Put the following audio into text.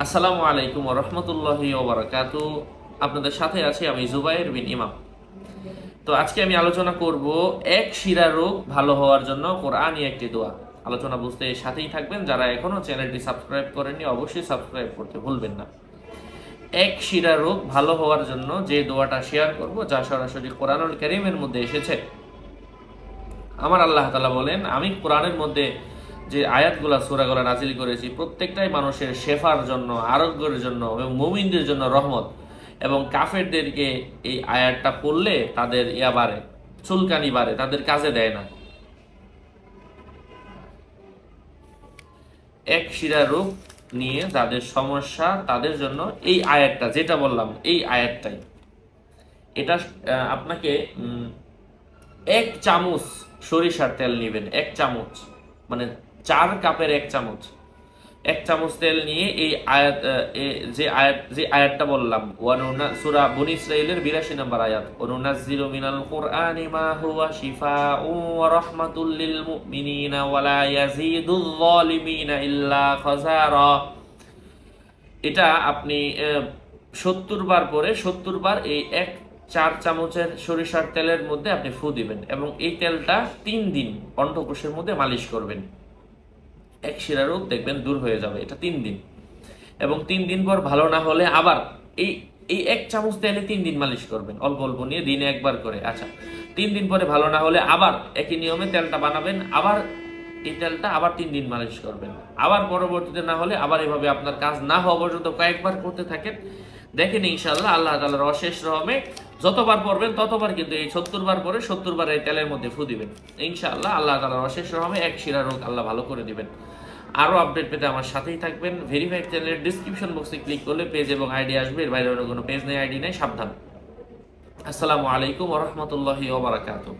আসসালামু আলাইকুম ওয়া রাহমাতুল্লাহি ওয়া বারাকাতুহু। আপনাদের সাথে আছি আমি জুবাইর বিন ইমাম। তো আজকে আমি আলোচনা করব এক শিরা রোগ ভালো হওয়ার জন্য কোরআনী একটি দোয়া। আলোচনা বুঝতে সাথেই থাকবেন। যারা এখনো চ্যানেলটি সাবস্ক্রাইব করেননি অবশ্যই সাবস্ক্রাইব করতে ভুলবেন না। এক শিরা রোগ ভালো হওয়ার জন্য যে দোয়াটা শেয়ার করব, যা সরাসরি কোরআনুল কারীমের মধ্যে এসেছে। আমার আল্লাহ তাআলা বলেন, আমি কোরআনের মধ্যে যে আয়াতগুলা সূরাগুলা নাজিল করেছি প্রত্যেকটাই মানুষের শেফার জন্য, আরোগ্যের জন্য এবং মুমিনদের জন্য রহমত। এবং কাফেরদেরকে এই আয়াতটা পড়লে তাদের বাড়ে, চুলকানি বাড়ে, তাদের কাজে দেয় না। এক শিরা রোগ নিয়ে যাদের সমস্যা তাদের জন্য এই আয়াতটা, যেটা বললাম এই আয়াতটাই, এটা আপনাকে 1 চামচ সরিষার তেল নেবেন। 1 চামচ মানে 4 কাপের 1 চামচ। 1 চামচ তেল নিয়ে এই আয়াত, যে আয়াতটা বললাম, সূরা বনী ইসরাঈলের 82 নম্বর আয়াত, ওয়ানুনাজ্জিলু মিনাল কুরআনি মা হুয়া শিফাউন ওয়া রাহমাতুল লিল মুমিনিনা ওয়া লা ইয়াজিদুল যালিমিনা ইল্লা খাসারা। এটা আপনি 70 বার পরে 70 বার এই 4 চামচের সরিষার তেলের মধ্যে আপনি ফু দিবেন এবং এই তেলটা 3 দিন অন্ডকোষের মধ্যে মালিশ করবেন। এক শিরা রোগ দেখবেন দূর হয়ে যাবে, এটা 3 দিন। এবং 3 দিন পর ভালো না হলে আবার এই এই 1 চামচ তেলে 3 দিন মালিশ করবেন, অল্প অল্প নিয়ে দিনে একবার করে। আচ্ছা, 3 দিন পরে ভালো না হলে আবার একই নিয়মে তেলটা বানাবেন, আবার এই তেলটা আবার 3 দিন মালিশ করবেন। আবার পরবর্তীতে না হলে আবার এভাবে আপনার কাজ না হওয়া পর্যন্ত কয়েকবার করতে থাকেন। দেখেন ইনশাআল্লাহ আল্লাহ তাআলার অশেষ রহমে যতবার পড়বেন ততবার কিন্তু এই 70 বার পরে 70 বার এই তেলের মধ্যে ফু দিবেন। ইনশাআল্লাহ আল্লাহ তাআলার অশেষ রহমে এক শিরা রোগ আল্লাহ ভালো করে দিবেন। আরো আপডেট পেতে আমার সাথেই থাকবেন। ভেরিফাইড চ্যানেলের ডিসক্রিপশন বক্সে ক্লিক করলে পেজ এবং আইডি আসবে। এর বাইরে অন্য কোনো পেজ নেই, আইডি নেই, সাবধান। আসসালামু আলাইকুম ওয়া রাহমাতুল্লাহি ওয়া বারাকাতুহু।